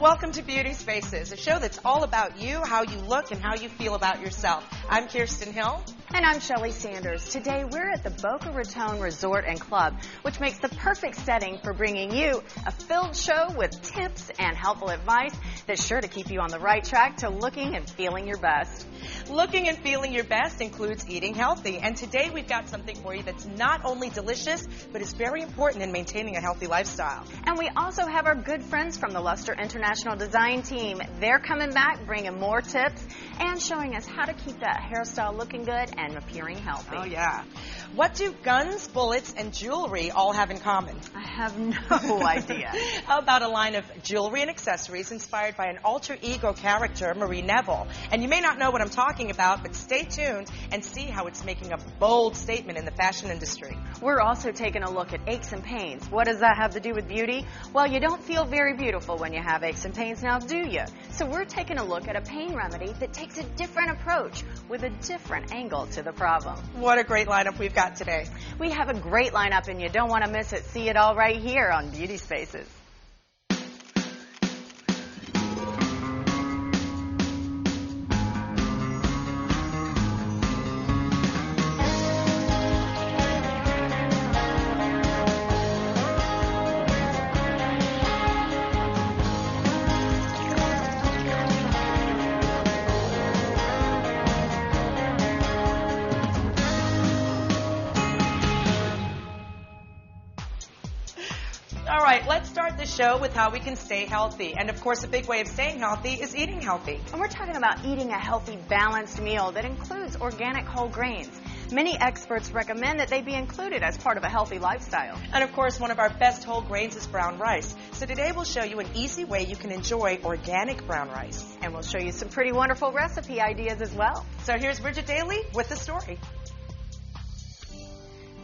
Welcome to Beauty Spaces, a show that's all about you, how you look, and how you feel about yourself. I'm Kirsten Hill. And I'm Sheli Sanders. Today we're at the Boca Raton Resort and Club, which makes the perfect setting for bringing you a filled show with tips and helpful advice that's sure to keep you on the right track to looking and feeling your best. Looking and feeling your best includes eating healthy. And today we've got something for you that's not only delicious, but is very important in maintaining a healthy lifestyle. And we also have our good friends from the Luster International Design Team. They're coming back, bringing more tips and showing us how to keep that hairstyle looking good and appearing healthy. Oh, yeah. What do guns, bullets, and jewelry all have in common? I have no idea. How about a line of jewelry and accessories inspired by an alter ego character, Marie Neville? And you may not know what I'm talking about, but stay tuned and see how it's making a bold statement in the fashion industry. We're also taking a look at aches and pains. What does that have to do with beauty? Well, you don't feel very beautiful when you have aches and pains now, do you? So we're taking a look at a pain remedy that takes a different approach with a different angle to the problem. What a great lineup we've got today. We have a great lineup and you don't want to miss it. See it all right here on Beauty Spaces. All right, let's start the show with how we can stay healthy. And of course, a big way of staying healthy is eating healthy. And we're talking about eating a healthy, balanced meal that includes organic whole grains. Many experts recommend that they be included as part of a healthy lifestyle. And of course, one of our best whole grains is brown rice. So today we'll show you an easy way you can enjoy organic brown rice. And we'll show you some pretty wonderful recipe ideas as well. So here's Bridget Daly with the story.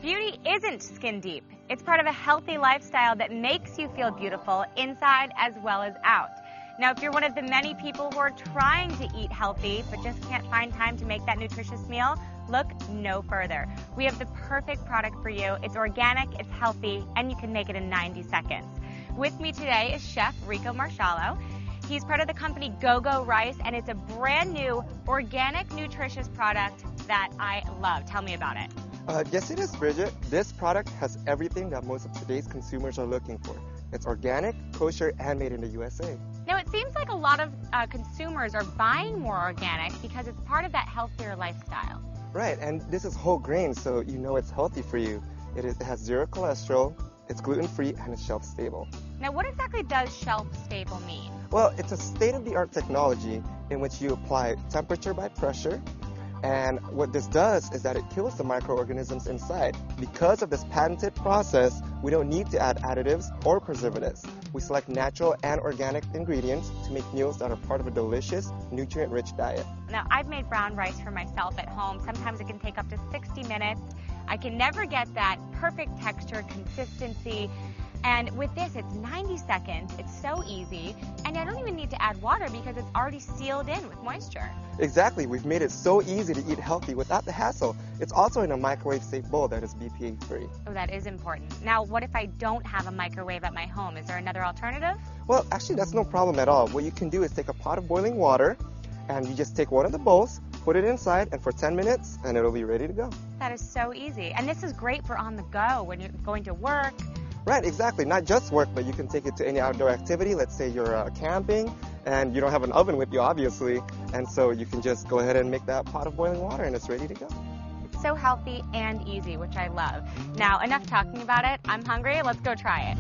Beauty isn't skin deep. It's part of a healthy lifestyle that makes you feel beautiful inside as well as out. Now, if you're one of the many people who are trying to eat healthy but just can't find time to make that nutritious meal, look no further. We have the perfect product for you. It's organic, it's healthy, and you can make it in 90 seconds. With me today is Chef Rico Marsciallo. He's part of the company Go-Go Rice, and it's a brand new organic nutritious product that I love. Tell me about it. Yes, it is, Bridget. This product has everything that most of today's consumers are looking for. It's organic, kosher, and made in the USA. Now, it seems like a lot of consumers are buying more organic because it's part of that healthier lifestyle. Right, and this is whole grain, so you know it's healthy for you. It has zero cholesterol, it's gluten-free, and it's shelf-stable. Now, what exactly does shelf-stable mean? Well, it's a state-of-the-art technology in which you apply temperature by pressure. And what this does is that it kills the microorganisms inside. Because of this patented process, we don't need to add additives or preservatives. We select natural and organic ingredients to make meals that are part of a delicious, nutrient-rich diet. Now, I've made brown rice for myself at home. Sometimes it can take up to 60 minutes. I can never get that perfect texture, consistency. And with this, it's 90 seconds, it's so easy, and I don't even need to add water because it's already sealed in with moisture. Exactly, we've made it so easy to eat healthy without the hassle. It's also in a microwave-safe bowl that is BPA-free. Oh, that is important. Now, what if I don't have a microwave at my home? Is there another alternative? Well, actually, that's no problem at all. What you can do is take a pot of boiling water, and you just take one of the bowls, put it inside, and for 10 minutes, and it'll be ready to go. That is so easy. And this is great for on the go when you're going to work. Right, exactly. Not just work, but you can take it to any outdoor activity. Let's say you're camping and you don't have an oven with you, obviously. And so you can just go ahead and make that pot of boiling water and it's ready to go. It's so healthy and easy, which I love. Now, enough talking about it. I'm hungry. Let's go try it.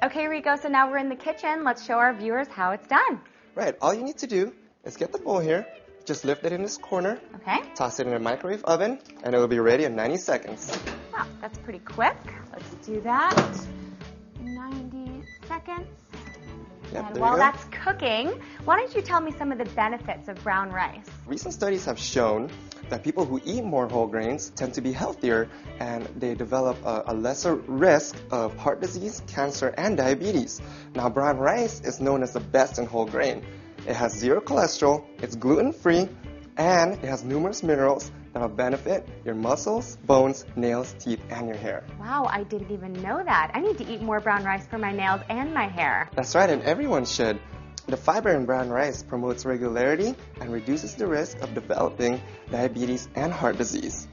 Okay, Rico, so now we're in the kitchen. Let's show our viewers how it's done. Right, all you need to do is get the bowl here. Just lift it in this corner. Okay. Toss it in a microwave oven and it will be ready in 90 seconds. Wow, that's pretty quick. Let's do that. 90 seconds. Yep, And there while you go. that's cooking, why don't you tell me some of the benefits of brown rice? Recent studies have shown that people who eat more whole grains tend to be healthier and they develop a lesser risk of heart disease, cancer, and diabetes. Now, brown rice is known as the best in whole grain. It has zero cholesterol, it's gluten-free, and it has numerous minerals that will benefit your muscles, bones, nails, teeth, and your hair. Wow, I didn't even know that. I need to eat more brown rice for my nails and my hair. That's right, and everyone should. The fiber in brown rice promotes regularity and reduces the risk of developing diabetes and heart disease.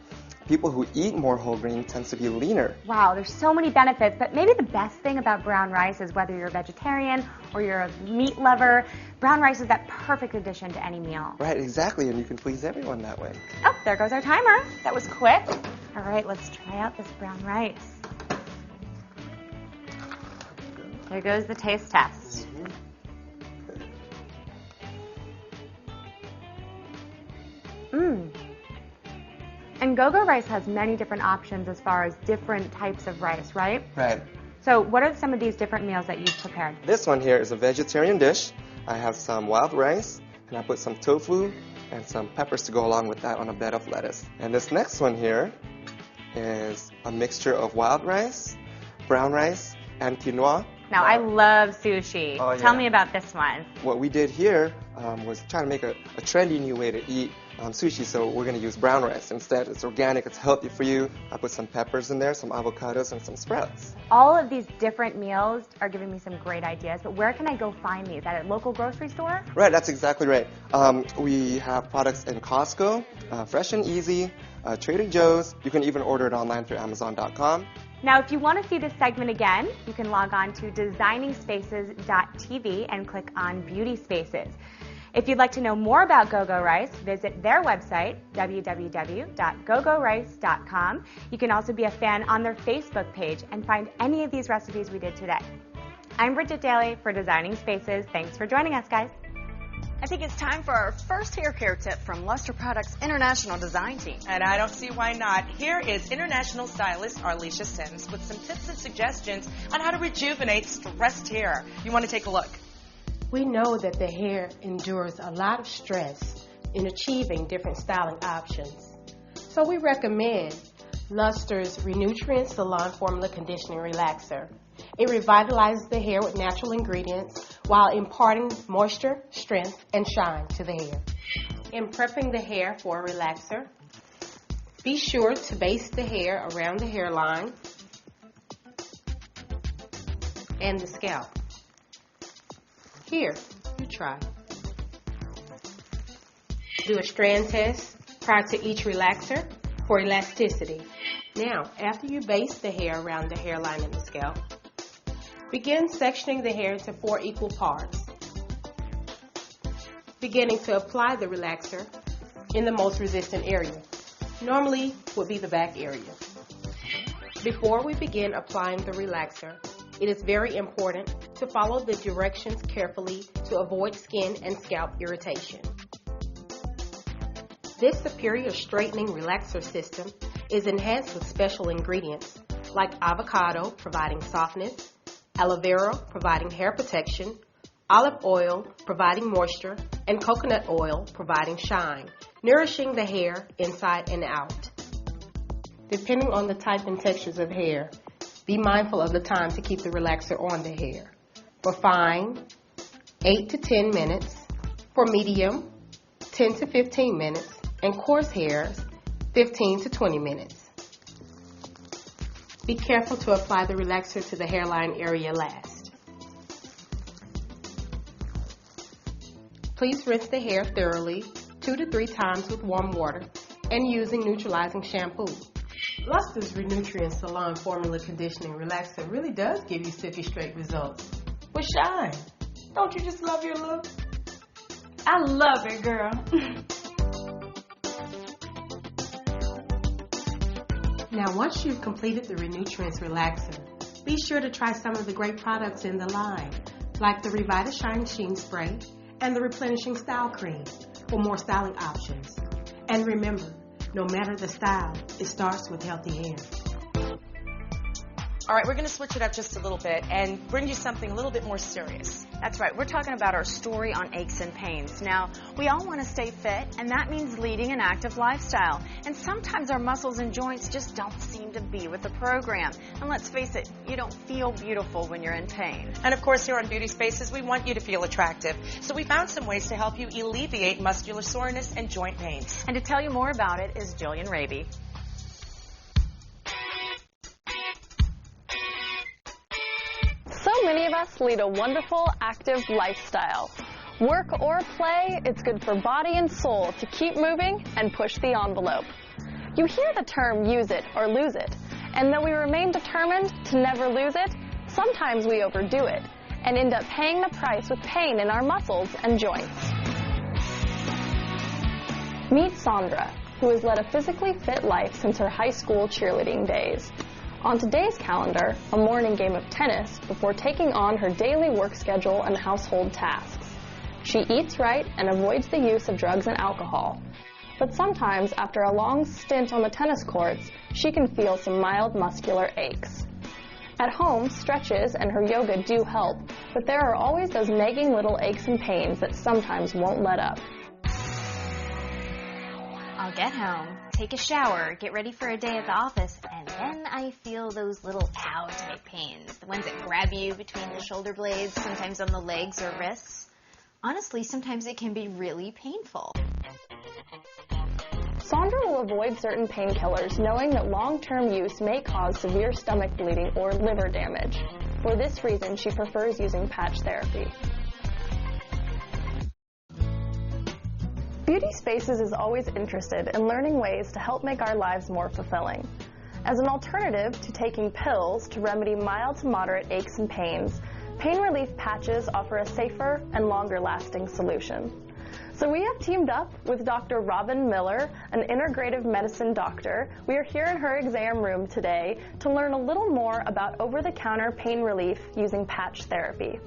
People who eat more whole grain tend to be leaner. Wow, there's so many benefits, but maybe the best thing about brown rice is whether you're a vegetarian or you're a meat lover, brown rice is that perfect addition to any meal. Right, exactly, and you can please everyone that way. Oh, there goes our timer. That was quick. All right, let's try out this brown rice. There goes the taste test. And go-go rice has many different options as far as different types of rice, right? Right. So what are some of these different meals that you've prepared? This one here is a vegetarian dish. I have some wild rice, and I put some tofu and some peppers to go along with that on a bed of lettuce. And this next one here is a mixture of wild rice, brown rice, and quinoa. Now, I love sushi. Oh, yeah. Tell me about this one. What we did here was trying to make a trendy new way to eat sushi, so we're going to use brown rice instead. It's organic, it's healthy for you. I put some peppers in there, some avocados, and some sprouts. All of these different meals are giving me some great ideas, but where can I go find these? At a local grocery store? Right, that's exactly right. We have products in Costco, Fresh and Easy, Trader Joe's. You can even order it online through Amazon.com. Now, if you want to see this segment again, you can log on to designingspaces.tv and click on Beauty Spaces. If you'd like to know more about Go-Go Rice, visit their website, www.gogorice.com. You can also be a fan on their Facebook page and find any of these recipes we did today. I'm Bridget Daly for Designing Spaces. Thanks for joining us, guys. I think it's time for our first hair care tip from Luster Products International Design Team. And I don't see why not. Here is international stylist Arlisha Sims with some tips and suggestions on how to rejuvenate stressed hair. You want to take a look? We know that the hair endures a lot of stress in achieving different styling options. So we recommend Luster's Renutrient Salon Formula Conditioning Relaxer. It revitalizes the hair with natural ingredients while imparting moisture, strength, and shine to the hair. In prepping the hair for a relaxer, be sure to base the hair around the hairline and the scalp. Here, you try. Do a strand test prior to each relaxer for elasticity. Now, after you base the hair around the hairline and the scalp, begin sectioning the hair into 4 equal parts, beginning to apply the relaxer in the most resistant area. Normally would be the back area. Before we begin applying the relaxer, it is very important to follow the directions carefully to avoid skin and scalp irritation. This superior straightening relaxer system is enhanced with special ingredients like avocado providing softness, aloe vera providing hair protection, olive oil providing moisture, and coconut oil providing shine, nourishing the hair inside and out. Depending on the type and textures of hair, be mindful of the time to keep the relaxer on the hair. For fine, 8 to 10 minutes. For medium, 10 to 15 minutes. And coarse hairs, 15 to 20 minutes. Be careful to apply the relaxer to the hairline area last. Please rinse the hair thoroughly 2 to 3 times with warm water and using neutralizing shampoo. Luster's Renutrient Salon Formula Conditioning Relaxer really does give you silky straight results. But shine, don't you just love your look? I love it, girl. Now, once you've completed the Renutrients Relaxer, be sure to try some of the great products in the line, like the Revita Shine Sheen Spray and the Replenishing Style Cream for more styling options. And remember, no matter the style, it starts with healthy hair. All right, we're going to switch it up just a little bit and bring you something a little bit more serious. That's right. We're talking about our story on aches and pains. Now, we all want to stay fit, and that means leading an active lifestyle. And sometimes our muscles and joints just don't seem to be with the program. And let's face it, you don't feel beautiful when you're in pain. And of course, here on Beauty Spaces, we want you to feel attractive. So we found some ways to help you alleviate muscular soreness and joint pains. And to tell you more about it is Jillian Raby. So many of us lead a wonderful, active lifestyle. Work or play, it's good for body and soul to keep moving and push the envelope. You hear the term use it or lose it, and though we remain determined to never lose it, sometimes we overdo it and end up paying the price with pain in our muscles and joints. Meet Sandra, who has led a physically fit life since her high school cheerleading days. On today's calendar, a morning game of tennis before taking on her daily work schedule and household tasks. She eats right and avoids the use of drugs and alcohol. But sometimes, after a long stint on the tennis courts, she can feel some mild muscular aches. At home, stretches and her yoga do help, but there are always those nagging little aches and pains that sometimes won't let up. I'll get home, take a shower, get ready for a day at the office, and then I feel those little cow-type pains, the ones that grab you between the shoulder blades, sometimes on the legs or wrists. Honestly, sometimes it can be really painful. Sandra will avoid certain painkillers, knowing that long-term use may cause severe stomach bleeding or liver damage. For this reason, she prefers using patch therapy. Beauty Spaces is always interested in learning ways to help make our lives more fulfilling. As an alternative to taking pills to remedy mild to moderate aches and pains, pain relief patches offer a safer and longer-lasting solution. So we have teamed up with Dr. Robin Miller, an integrative medicine doctor. We are here in her exam room today to learn a little more about over-the-counter pain relief using patch therapy.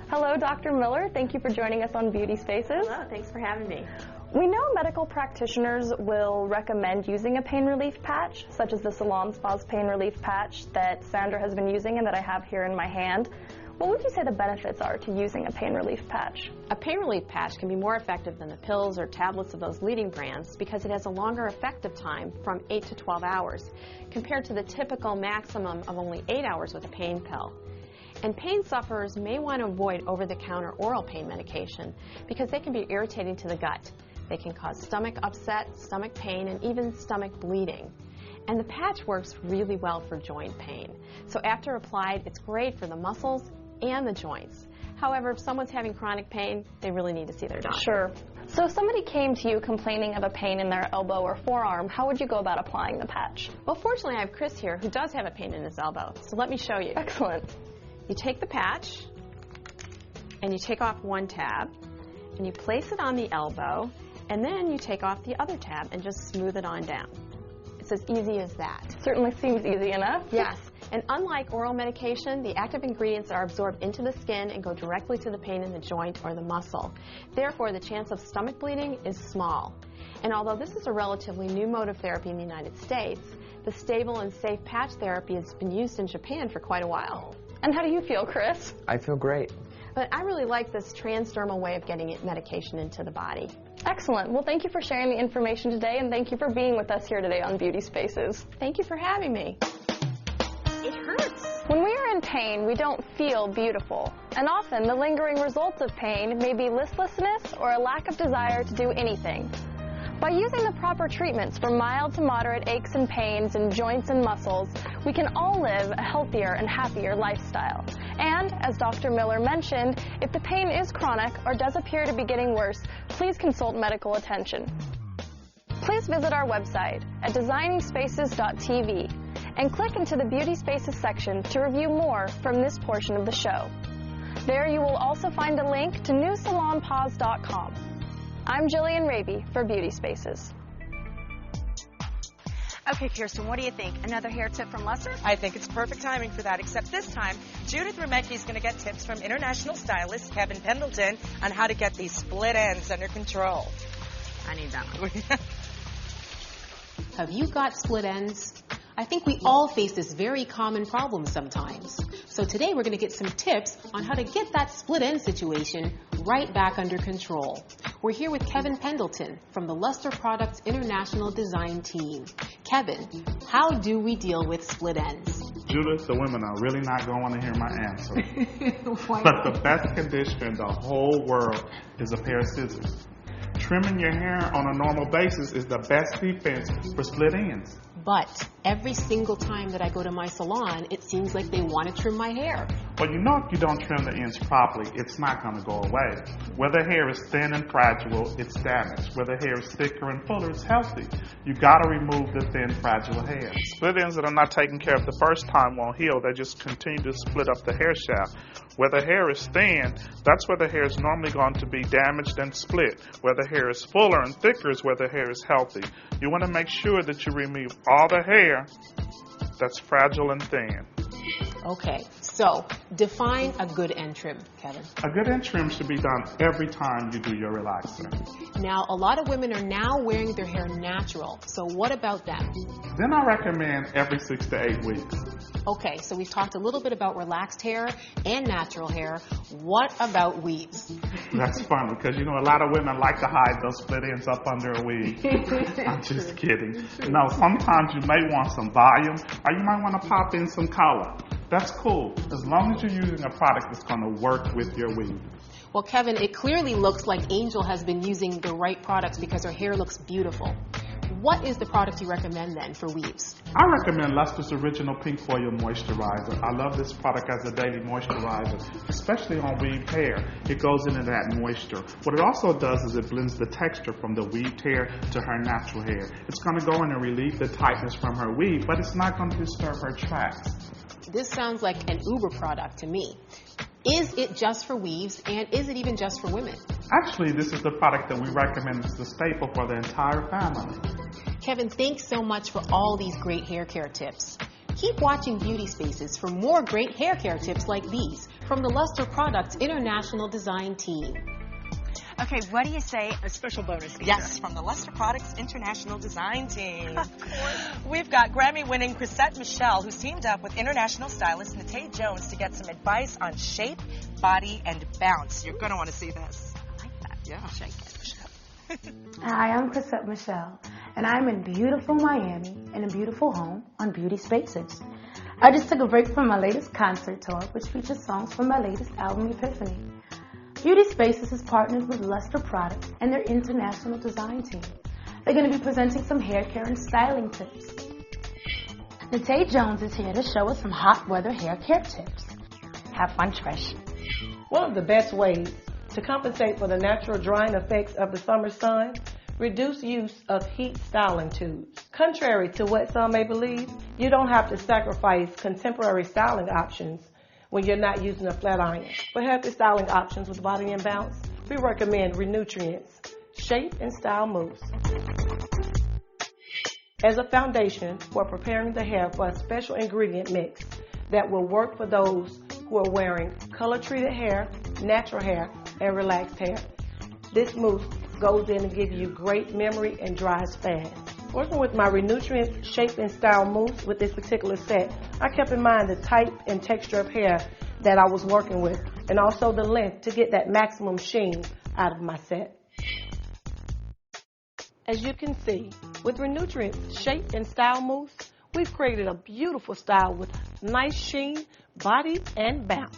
Hello, Dr. Miller. Thank you for joining us on Beauty Spaces. Hello, thanks for having me. We know medical practitioners will recommend using a pain relief patch, such as the Salon Spa's pain relief patch that Sandra has been using and that I have here in my hand. What would you say the benefits are to using a pain relief patch? A pain relief patch can be more effective than the pills or tablets of those leading brands because it has a longer effective time from 8 to 12 hours compared to the typical maximum of only 8 hours with a pain pill. And pain sufferers may want to avoid over-the-counter oral pain medication because they can be irritating to the gut. They can cause stomach upset, stomach pain, and even stomach bleeding. And the patch works really well for joint pain. So after applied, it's great for the muscles and the joints. However, if someone's having chronic pain, they really need to see their doctor. Sure. So if somebody came to you complaining of a pain in their elbow or forearm, how would you go about applying the patch? Well, fortunately, I have Chris here who does have a pain in his elbow. So let me show you. Excellent. You take the patch, and you take off one tab, and you place it on the elbow, and then you take off the other tab and just smooth it on down. It's as easy as that. Certainly seems easy enough. Yes. And unlike oral medication, the active ingredients are absorbed into the skin and go directly to the pain in the joint or the muscle. Therefore, the chance of stomach bleeding is small. And although this is a relatively new mode of therapy in the United States, the stable and safe patch therapy has been used in Japan for quite a while. And how do you feel, Chris? I feel great. But I really like this transdermal way of getting medication into the body. Excellent. Well, thank you for sharing the information today, and thank you for being with us here today on Beauty Spaces. Thank you for having me. It hurts. When we are in pain, we don't feel beautiful. And often, the lingering results of pain may be listlessness or a lack of desire to do anything. By using the proper treatments for mild to moderate aches and pains in joints and muscles, we can all live a healthier and happier lifestyle. And, as Dr. Miller mentioned, if the pain is chronic or does appear to be getting worse, please consult medical attention. Please visit our website at designingspaces.tv and click into the Beauty Spaces section to review more from this portion of the show. There you will also find a link to newsalonpaws.com. I'm Jillian Raby for Beauty Spaces. Okay, Kirsten, what do you think? Another hair tip from Lester? I think it's perfect timing for that, except this time, Judith Remecki is going to get tips from international stylist Kevin Pendleton on how to get these split ends under control. I need that one. Have you got split ends? I think we all face this very common problem sometimes. So today we're going to get some tips on how to get that split end situation right back under control. We're here with Kevin Pendleton from the Luster Products International Design Team. Kevin, how do we deal with split ends? Judith, the women are really not going to want to hear my answer. But the best conditioner in the whole world is a pair of scissors. Trimming your hair on a normal basis is the best defense for split ends. But every single time that I go to my salon, it seems like they want to trim my hair Well, you know, if you don't trim the ends properly, it's not going to go away. Where the hair is thin and fragile, it's damaged. Where the hair is thicker and fuller, it's healthy. You got to remove the thin, fragile hair. Split ends that are not taken care of the first time won't heal. They just continue to split up the hair shaft. Where the hair is thin, that's where the hair is normally going to be damaged and split. Where the hair is fuller and thicker is where the hair is healthy. You want to make sure that you remove all the hair that's fragile and thin. Okay, so define a good end trim, Kevin. A good end trim should be done every time you do your relaxer. Now, a lot of women are now wearing their hair natural, so what about them? Then I recommend every 6 to 8 weeks. Okay, so we've talked a little bit about relaxed hair and natural hair. What about weaves? That's funny because, you know, a lot of women like to hide those split ends up under a weave. I'm just kidding. No, sometimes you may want some volume or you might want to pop in some color. That's cool, as long as you're using a product that's going to work with your weave. Well, Kevin, it clearly looks like Angel has been using the right products because her hair looks beautiful. What is the product you recommend then for weaves? I recommend Luster's Original Pink Foil Moisturizer. I love this product as a daily moisturizer, especially on weaved hair. It goes into that moisture. What it also does is it blends the texture from the weaved hair to her natural hair. It's going to go in and relieve the tightness from her weave, but it's not going to disturb her tracks. This sounds like an Uber product to me. Is it just for weaves, and is it even just for women? Actually, this is the product that we recommend as the staple for the entire family. Kevin, thanks so much for all these great hair care tips. Keep watching Beauty Spaces for more great hair care tips like these from the Luster Products International Design Team. Okay, what do you say? A special bonus feature. Yes, from the Luster Products International Design Team. Of course. We've got Grammy-winning Chrisette Michele, who's teamed up with international stylist Nate Jones to get some advice on shape, body, and bounce. You're going to want to see this. I like that. Yeah. Shake it. Hi, I'm Chrisette Michele, and I'm in beautiful Miami in a beautiful home on Beauty Spaces. I just took a break from my latest concert tour, which features songs from my latest album, Epiphany. Beauty Spaces has partnered with Luster Products and their international design team. They're going to be presenting some hair care and styling tips. Nate Jones is here to show us some hot weather hair care tips. Have fun, Trish. One of the best ways to compensate for the natural drying effects of the summer sun, reduce use of heat styling tubes. Contrary to what some may believe, you don't have to sacrifice contemporary styling options when you're not using a flat iron. For healthy styling options with body and bounce, we recommend Renutrients Shape and Style Mousse. As a foundation for preparing the hair for a special ingredient mix that will work for those who are wearing color-treated hair, natural hair, and relaxed hair. This mousse goes in and gives you great memory and dries fast. Working with my Renutrients Shape and Style Mousse with this particular set, I kept in mind the type and texture of hair that I was working with, and also the length to get that maximum sheen out of my set. As you can see, with Renutrients Shape and Style Mousse, we've created a beautiful style with nice sheen, body, and bounce.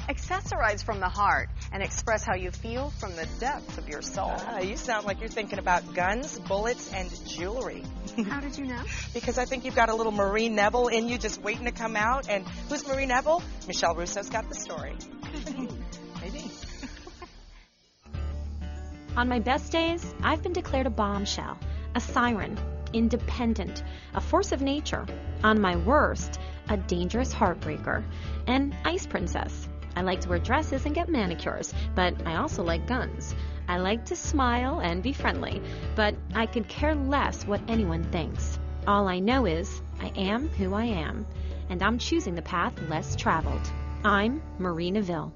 Accessorize from the heart and express how you feel from the depths of your soul. You sound like you're thinking about guns, bullets, and jewelry. How did you know? Because I think you've got a little Marie Neville in you just waiting to come out. And who's Marie Neville? Michelle Russo's got the story. Maybe. On my best days, I've been declared a bombshell, a siren, independent, a force of nature. On my worst, a dangerous heartbreaker, an ice princess. I like to wear dresses and get manicures, but I also like guns. I like to smile and be friendly, but I could care less what anyone thinks. All I know is I am who I am, and I'm choosing the path less traveled. I'm Marie Neville.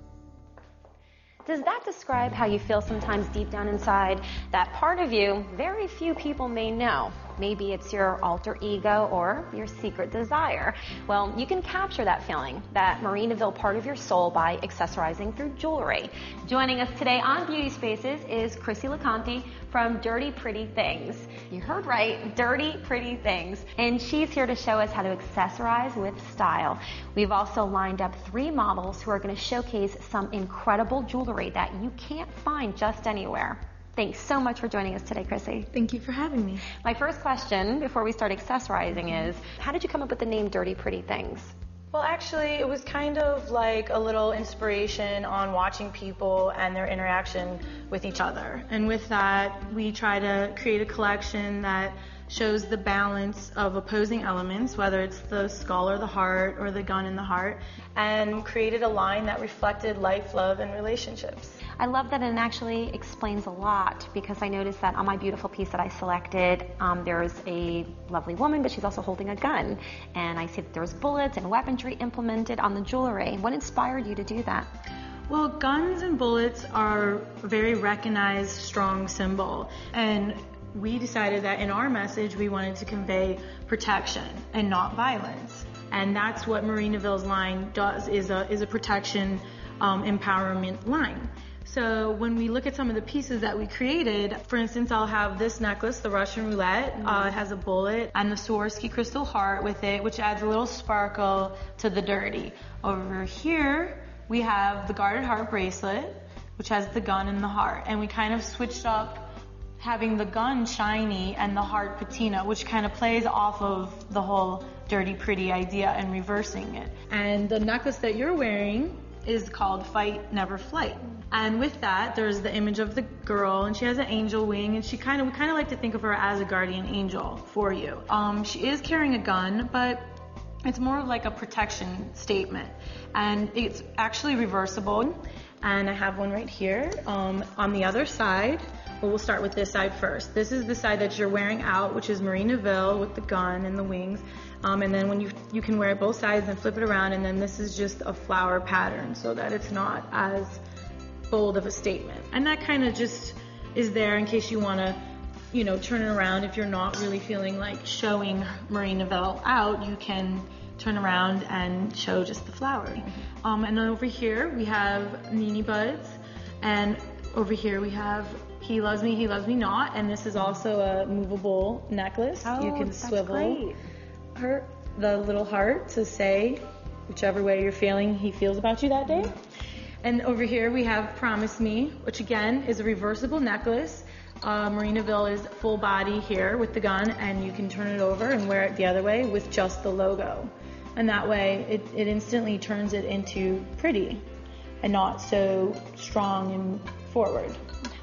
Does that describe how you feel sometimes deep down inside? That part of you very few people may know. Maybe it's your alter ego or your secret desire. Well, you can capture that feeling, that Marie Neville part of your soul, by accessorizing through jewelry. Joining us today on Beauty Spaces is Chrissy LeConte from Dirty Pretty Things. You heard right, Dirty Pretty Things. And she's here to show us how to accessorize with style. We've also lined up 3 models who are going to showcase some incredible jewelry that you can't find just anywhere. Thanks so much for joining us today, Chrissy. Thank you for having me. My first question before we start accessorizing is, how did you come up with the name Dirty Pretty Things? Well, actually, it was kind of like a little inspiration on watching people and their interaction with each other. And with that, we try to create a collection that shows the balance of opposing elements, whether it's the skull or the heart or the gun in the heart, and created a line that reflected life, love, and relationships. I love that, and it actually explains a lot, because I noticed that on my beautiful piece that I selected, there's a lovely woman, but she's also holding a gun. And I see that there's bullets and weaponry implemented on the jewelry. What inspired you to do that? Well, guns and bullets are a very recognized, strong symbol. And we decided that in our message, we wanted to convey protection and not violence. And that's what Marie Neville's line does, is a protection empowerment line. So when we look at some of the pieces that we created, for instance, I'll have this necklace, the Russian roulette. It has a bullet and the Swarovski crystal heart with it, which adds a little sparkle to the dirty. Over here, we have the guarded heart bracelet, which has the gun and the heart. And we kind of switched up having the gun shiny and the heart patina, which kind of plays off of the whole dirty pretty idea and reversing it. And the necklace that you're wearing is called Fight Never Flight. And with that, there's the image of the girl, and she has an angel wing, and we kind of like to think of her as a guardian angel for you. She is carrying a gun, but it's more of like a protection statement, and it's actually reversible. And I have one right here. On the other side, but we'll start with this side first. This is the side that you're wearing out, which is Marie Neville with the gun and the wings. And then when you can wear it both sides and flip it around, and then this is just a flower pattern so that it's not as bold of a statement. And that kind of just is there in case you want to, turn it around. If you're not really feeling like showing Marie Neville out, you can turn around and show just the flower. And then over here we have Nini Buds, and over here we have He Loves Me Not, and this is also a movable necklace. You can swivel the little heart to say whichever way you're feeling he feels about you that day. And over here we have Promise Me, which again is a reversible necklace. Marie Neville is full body here with the gun, and you can turn it over and wear it the other way with just the logo. And that way it instantly turns it into pretty and not so strong and forward.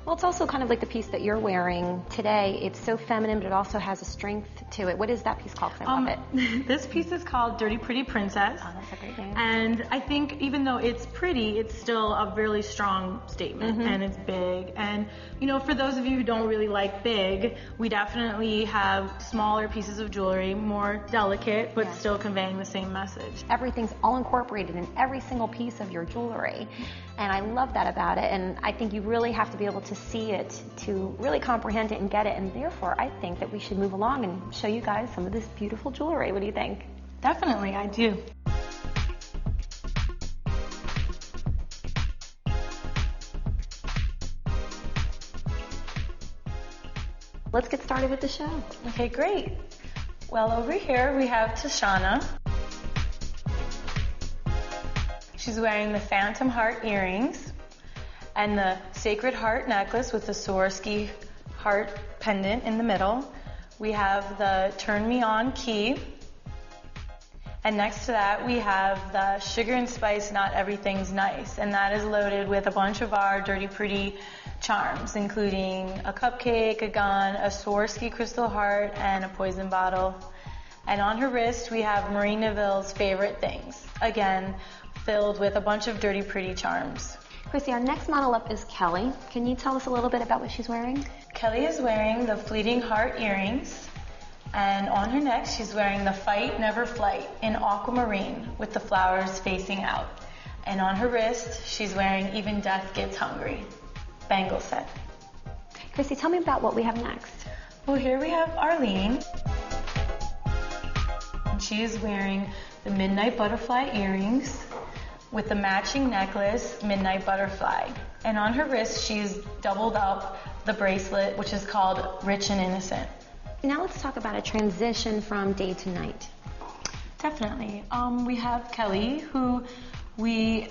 Well, it's also kind of like the piece that you're wearing today. It's so feminine, but it also has a strength to it. What is that piece called? 'Cause I love it. This piece is called Dirty Pretty Princess. Oh, that's a great name. And I think even though it's pretty, it's still a really strong statement, and it's big. And, for those of you who don't really like big, we definitely have smaller pieces of jewelry, more delicate, but still conveying the same message. Everything's all incorporated in every single piece of your jewelry. And I love that about it. And I think you really have to be able to see it to really comprehend it and get it. And therefore, I think that we should move along and show you guys some of this beautiful jewelry. What do you think? Definitely, I do. Let's get started with the show. Okay, great. Well, over here we have Tashana. She's wearing the Phantom Heart earrings and the Sacred Heart necklace with the Swarovski heart pendant in the middle. We have the Turn Me On key. And next to that, we have the Sugar and Spice Not Everything's Nice. And that is loaded with a bunch of our Dirty Pretty charms, including a cupcake, a gun, a Swarovski crystal heart, and a poison bottle. And on her wrist, we have Marie Neville's Favorite Things. Again, filled with a bunch of Dirty Pretty charms. Chrissy, our next model up is Kelly. Can you tell us a little bit about what she's wearing? Kelly is wearing the Fleeting Heart earrings, and on her neck she's wearing the Fight Never Flight in aquamarine with the flowers facing out. And on her wrist she's wearing Even Death Gets Hungry bangle set. Chrissy, tell me about what we have next. Well, here we have Arlene. And she is wearing the Midnight Butterfly earrings with the matching necklace, Midnight Butterfly. And on her wrist, she's doubled up the bracelet, which is called Rich and Innocent. Now let's talk about a transition from day to night. Definitely. We have Kelly, who we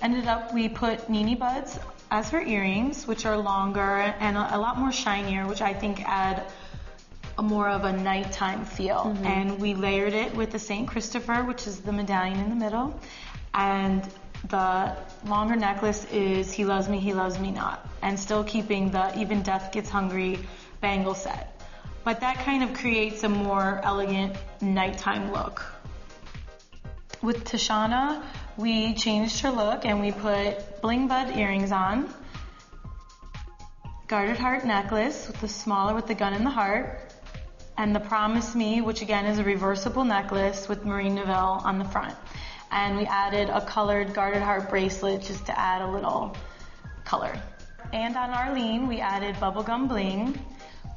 put Nini Buds as her earrings, which are longer and a lot more shinier, which I think add more of a nighttime feel. And we layered it with the St. Christopher, which is the medallion in the middle. And the longer necklace is He Loves Me Not, and still keeping the Even Death Gets Hungry bangle set. But that kind of creates a more elegant nighttime look. With Tashana, we changed her look and we put bling bud earrings on, guarded heart necklace with the smaller with the gun in the heart, and the Promise Me, which again is a reversible necklace with Marie Neville on the front. And we added a colored guarded heart bracelet just to add a little color. And on Arlene, we added bubblegum bling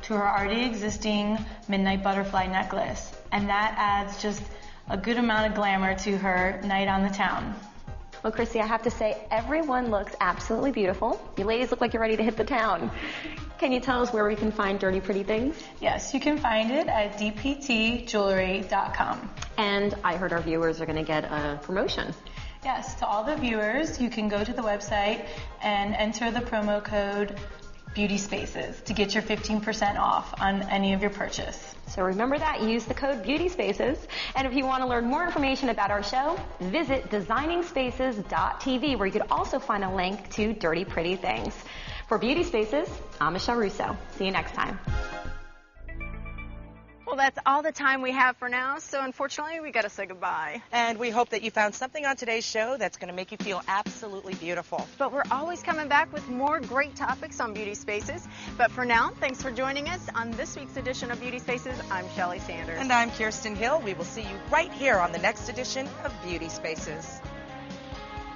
to her already existing midnight butterfly necklace. And that adds just a good amount of glamour to her night on the town. Well, Chrissy, I have to say, everyone looks absolutely beautiful. You ladies look like you're ready to hit the town. Can you tell us where we can find Dirty Pretty Things? Yes, you can find it at dptjewelry.com. And I heard our viewers are going to get a promotion. Yes, to all the viewers, you can go to the website and enter the promo code Beauty Spaces to get your 15% off on any of your purchase. So remember that, use the code Beauty Spaces. And if you want to learn more information about our show, visit designingspaces.tv, where you could also find a link to Dirty Pretty Things. For Beauty Spaces, I'm Michelle Russo. See you next time. Well, that's all the time we have for now, so unfortunately, we got to say goodbye. And we hope that you found something on today's show that's going to make you feel absolutely beautiful. But we're always coming back with more great topics on Beauty Spaces. But for now, thanks for joining us on this week's edition of Beauty Spaces. I'm Sheli Sanders. And I'm Kirsten Hill. We will see you right here on the next edition of Beauty Spaces.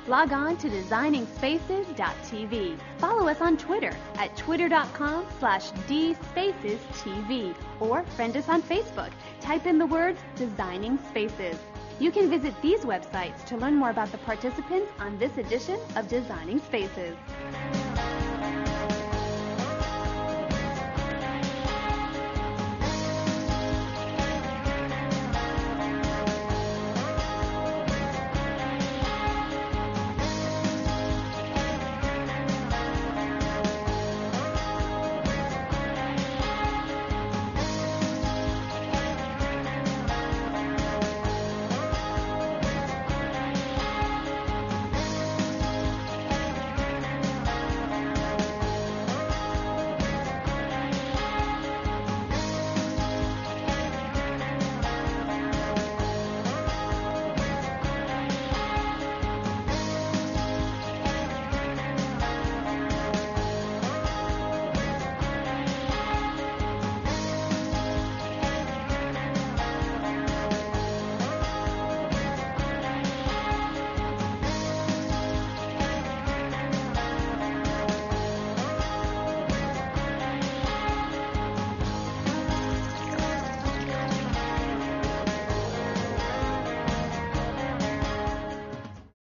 Log on to designingspaces.tv. Follow us on Twitter at twitter.com/dspacestv, or friend us on Facebook. Type in the words Designing Spaces. You can visit these websites to learn more about the participants on this edition of Designing Spaces.